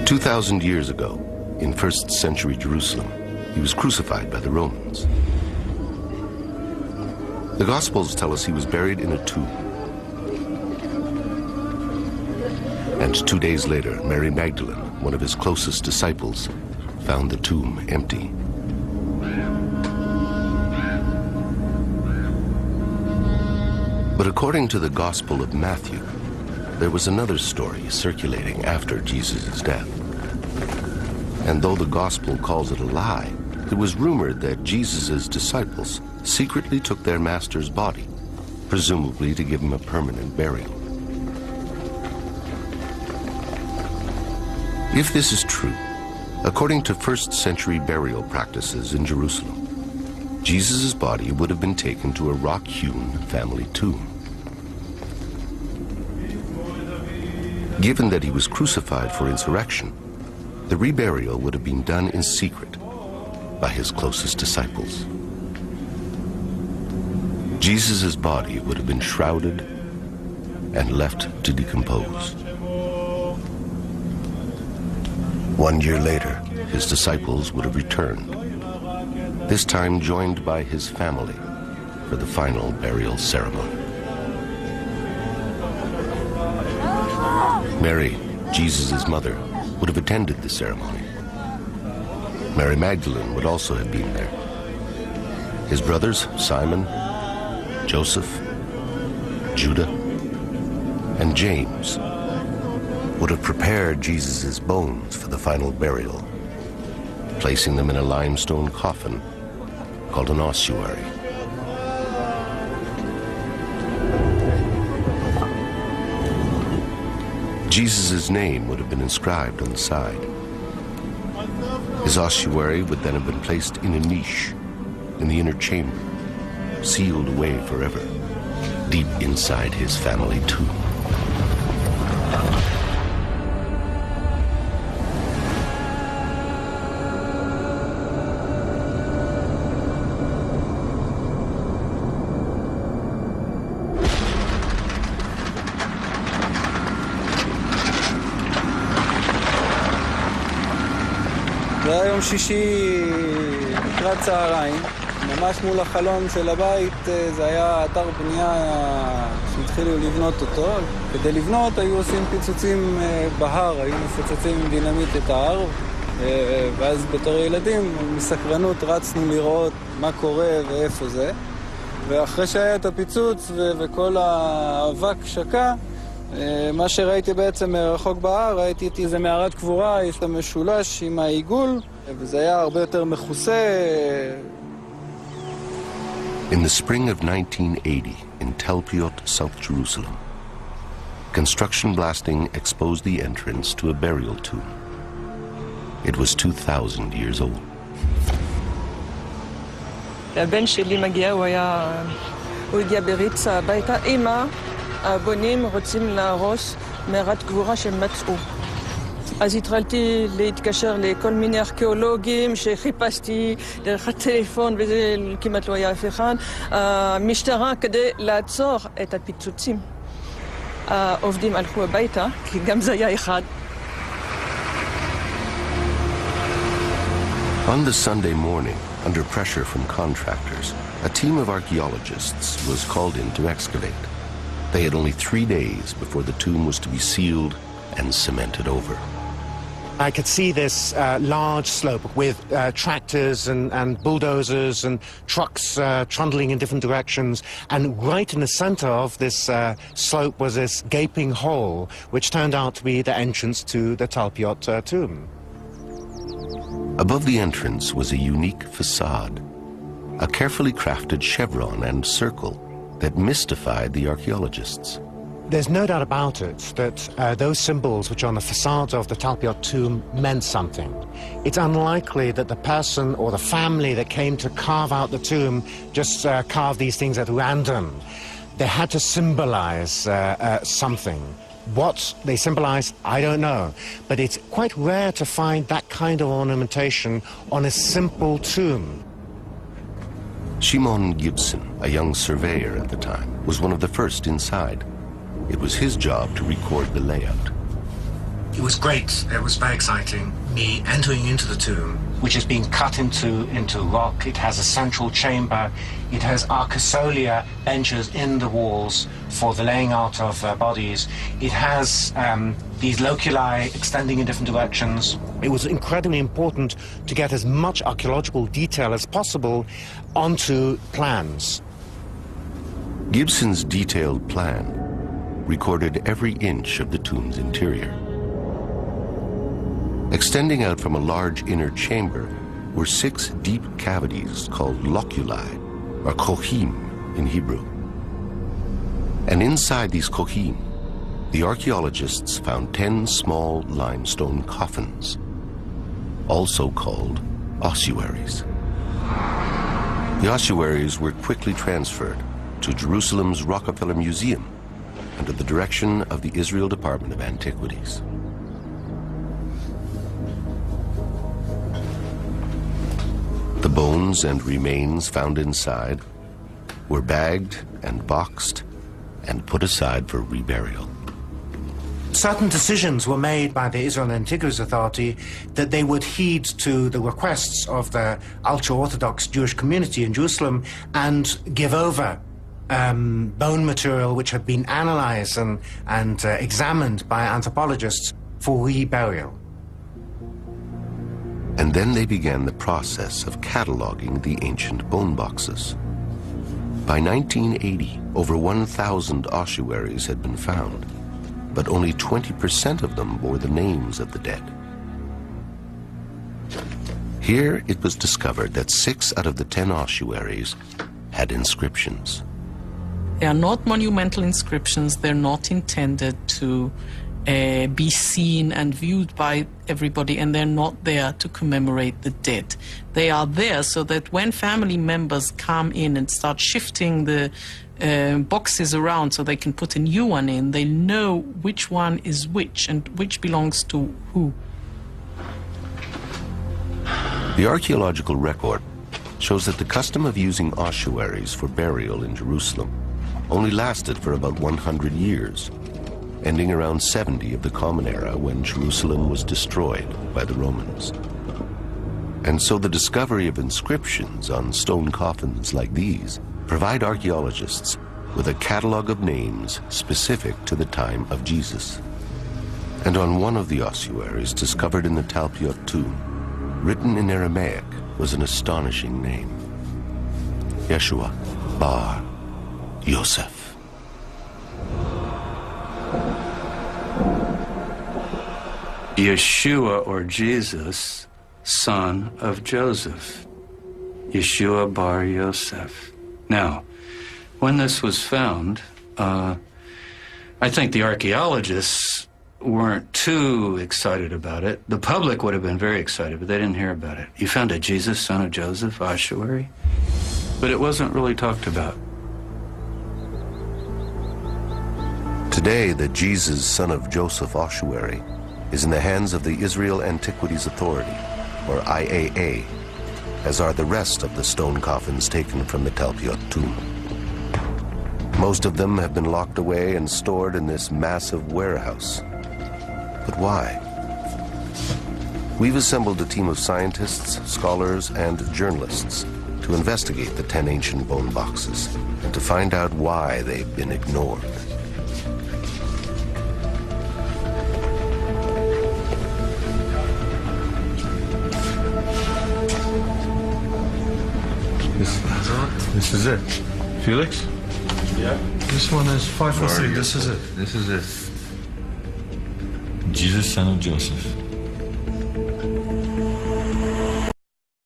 2,000 years ago, in 1st century Jerusalem, he was crucified by the Romans. The Gospels tell us he was buried in a tomb. And 2 days later, Mary Magdalene, one of his closest disciples, found the tomb empty. But according to the Gospel of Matthew, there was another story circulating after Jesus' death. And though the Gospel calls it a lie, it was rumored that Jesus' disciples secretly took their master's body, presumably to give him a permanent burial. If this is true, according to 1st century burial practices in Jerusalem, Jesus' body would have been taken to a rock-hewn family tomb. Given that he was crucified for insurrection, the reburial would have been done in secret by his closest disciples. Jesus' body would have been shrouded and left to decompose. 1 year later, his disciples would have returned, this time joined by his family for the final burial ceremony. Mary, Jesus' mother, would have attended the ceremony. Mary Magdalene would also have been there. His brothers, Simon, Joseph, Judah, and James would have prepared Jesus' bones for the final burial, placing them in a limestone coffin called an ossuary. Jesus' name would have been inscribed on the side. His ossuary would then have been placed in a niche in the inner chamber, sealed away forever, deep inside his family tomb. זה היה יום שישי לקראת צהריים, ממש מול החלון של הבית. זה היה אתר בנייה שהתחילו לבנות אותו. כדי לבנות היו עושים פיצוצים בהר, היו מפוצצים עם דינמיט את ההר, ואז בתור ילדים מסקרנות רצנו לראות מה קורה ואיפה זה. ואחרי שהיה את הפיצוץ וכל האבק שקע, מה שראיתי בעצם מרחוק בהר, ראיתי איזה מערת קבורה, יש לה משולש עם העיגול, וזה היה הרבה יותר מכוסה. In the spring of 1980, in Tel Piot, South Jerusalem, construction blasting exposed the entrance to a burial tomb. It was 2,000 years old. הבן שלי מגיע, הוא הגיע בריצה הביתה. אמא, הבונים רוצים להרוס מערת קבורה שמצאו. אז התחלתי להתקשר לכל מיני ארכיאולוגים שחיפשתי דרך הטלפון, וזה כמעט לא היה אף אחד. המשטרה כדי לעצור את הפיצוצים. העובדים הלכו הביתה, כי גם זה היה אחד. On the Sunday morning, under pressure from contractors, a team of archaeologists was called in to excavate. They had only 3 days before the tomb was to be sealed and cemented over. I could see this large slope with tractors and bulldozers and trucks trundling in different directions, and right in the center of this slope was this gaping hole, which turned out to be the entrance to the Tel Piot tomb. Above the entrance was a unique facade, a carefully crafted chevron and circle that mystified the archaeologists. There's no doubt about it that those symbols which are on the facades of the Tel Piot tomb meant something. It's unlikely that the person or the family that came to carve out the tomb just carved these things at random. They had to symbolize something. What they symbolize, I don't know. But it's quite rare to find that kind of ornamentation on a simple tomb. Shimon Gibson, a young surveyor at the time, was one of the first inside. It was his job to record the layout. It was great. It was very exciting. Me entering into the tomb, which has been cut into rock. It has a central chamber. It has arcosolia benches in the walls for the laying out of bodies. It has these loculi extending in different directions. It was incredibly important to get as much archaeological detail as possible onto plans. Gibson's detailed plan recorded every inch of the tomb's interior. Extending out from a large inner chamber were 6 deep cavities called loculi, or kohim in Hebrew. And inside these kohim, the archaeologists found 10 small limestone coffins, also called ossuaries. The ossuaries were quickly transferred to Jerusalem's Rockefeller Museum under the direction of the Israel Department of Antiquities. The bones and remains found inside were bagged and boxed and put aside for reburial. Certain decisions were made by the Israel Antiquities Authority that they would heed to the requests of the ultra-Orthodox Jewish community in Jerusalem and give over bone material which had been analyzed and examined by anthropologists for reburial. And then they began the process of cataloging the ancient bone boxes. By 1980, over 1,000 ossuaries had been found, but only 20% of them bore the names of the dead. Here it was discovered that 6 out of the 10 ossuaries had inscriptions. They are not monumental inscriptions. They're not intended to be seen and viewed by everybody, and they're not there to commemorate the dead. They are there so that when family members come in and start shifting the boxes around so they can put a new one in, they know which one is which and which belongs to who. The archaeological record shows that the custom of using ossuaries for burial in Jerusalem only lasted for about 100 years, ending around 70 of the Common Era when Jerusalem was destroyed by the Romans. And so the discovery of inscriptions on stone coffins like these provide archaeologists with a catalog of names specific to the time of Jesus. And on one of the ossuaries discovered in the Talpiot tomb, written in Aramaic, was an astonishing name: Yeshua bar Yosef. Yeshua, or Jesus, son of Joseph. Yeshua bar Yosef. Now, when this was found, I think the archaeologists weren't too excited about it. The public would have been very excited, but they didn't hear about it. You found a Jesus, son of Joseph ossuary? But it wasn't really talked about. Today, the Jesus, son of Joseph ossuary is in the hands of the Israel Antiquities Authority, or IAA, as are the rest of the stone coffins taken from the Talpiot tomb. Most of them have been locked away and stored in this massive warehouse. But why? We've assembled a team of scientists, scholars, and journalists to investigate the 10 ancient bone boxes and to find out why they've been ignored. This is it. Felix? Yeah. This one is 5 or 6. This is it. This is it. Jesus, son of Joseph.